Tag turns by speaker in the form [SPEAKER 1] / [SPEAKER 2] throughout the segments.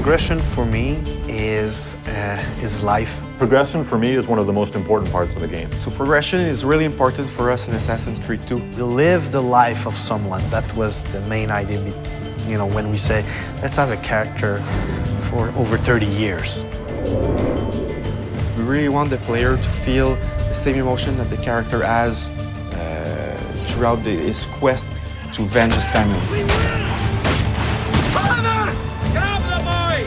[SPEAKER 1] Progression for me is life.
[SPEAKER 2] Progression for me is one of the most important parts of the game.
[SPEAKER 3] So progression is really important for us in Assassin's Creed 2.
[SPEAKER 1] You live the life of someone. That was the main idea, you know, when we say, let's have a character for over 30 years.
[SPEAKER 3] We really want the player to feel the same emotion that the character has throughout his quest to avenge his family.
[SPEAKER 4] Father! Grab the boy!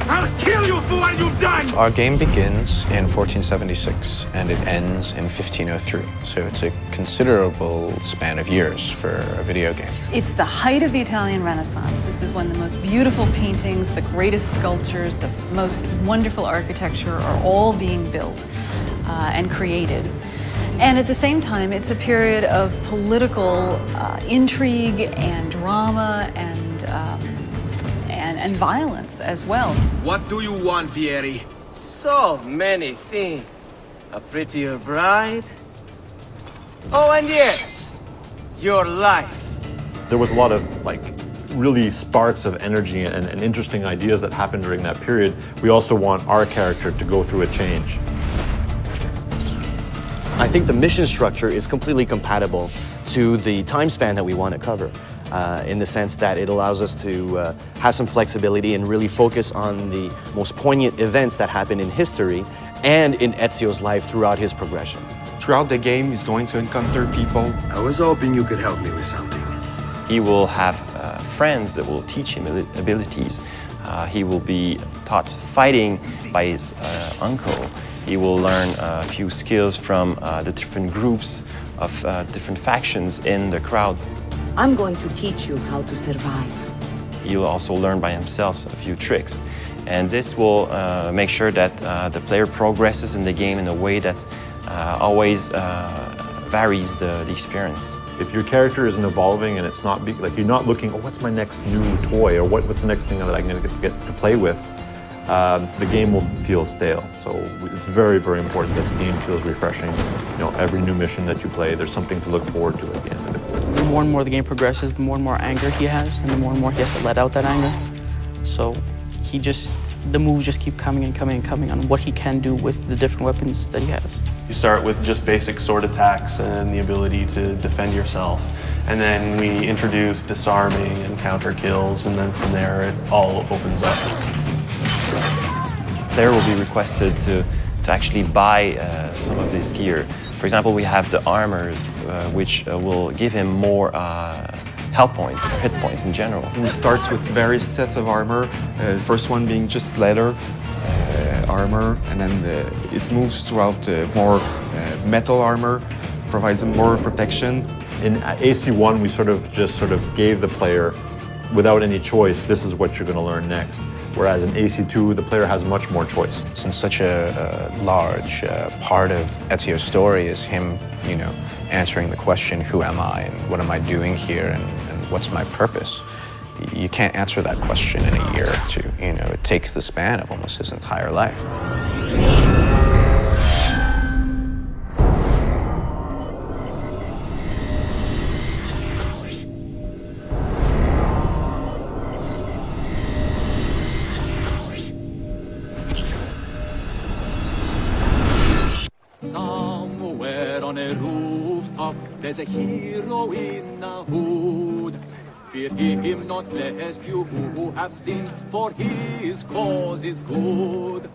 [SPEAKER 4] I'll kill you for what you've done!
[SPEAKER 5] Our game begins in 1476 and it ends in 1503. So it's a considerable span of years for a video game.
[SPEAKER 6] It's the height of the Italian Renaissance. This is when the most beautiful paintings, the greatest sculptures, the most wonderful architecture are all being built and created. And at the same time, it's a period of political intrigue and drama and violence as well.
[SPEAKER 4] What do you want, Fieri?
[SPEAKER 7] So many things. A prettier bride. Oh, and yes, your life.
[SPEAKER 2] There was a lot of really sparks of energy and interesting ideas that happened during that period. We also want our character to go through a change.
[SPEAKER 8] I think the mission structure is completely compatible to the time span that we want to cover, in the sense that it allows us to have some flexibility and really focus on the most poignant events that happen in history and in Ezio's life throughout his progression.
[SPEAKER 3] Throughout the game, he's going to encounter people.
[SPEAKER 4] I was hoping you could help me with something.
[SPEAKER 9] He will have friends that will teach him abilities. He will be taught fighting by his uncle. He will learn a few skills from the different groups of different factions in the crowd.
[SPEAKER 10] I'm going to teach you how to survive.
[SPEAKER 9] He'll also learn by himself a few tricks. And this will make sure that the player progresses in the game in a way that always varies the experience.
[SPEAKER 2] If your character isn't evolving and it's not, you're not looking, oh, what's my next new toy, or what's the next thing that I'm going to get to play with, the game will feel stale. So it's very, very important that the game feels refreshing. You know, every new mission that you play, there's something to look forward to at the end of it.
[SPEAKER 11] The more and more the game progresses, the more and more anger he has, and the more he has to let out that anger. So the moves just keep coming and coming and coming on what he can do with the different weapons that he has.
[SPEAKER 12] You start with just basic sword attacks and the ability to defend yourself. And then we introduce disarming and counter kills, and then from there it all opens up.
[SPEAKER 9] The player will be requested to actually buy some of his gear. For example, we have the armors, which will give him more health points, hit points in general.
[SPEAKER 3] He starts with various sets of armor, the first one being just leather armor, and then it moves throughout more metal armor, provides him more protection.
[SPEAKER 2] In AC1, we sort of gave the player, without any choice, this is what you're going to learn next. Whereas in AC2, the player has much more choice.
[SPEAKER 5] Since such a large part of Ezio's story is him, you know, answering the question, who am I and what am I doing here and what's my purpose? You can't answer that question in a year or two. You know, it takes the span of almost his entire life.
[SPEAKER 7] Somewhere on a rooftop, there's a hero in a hood. Fear him not, lest you who have sinned, for his cause is good.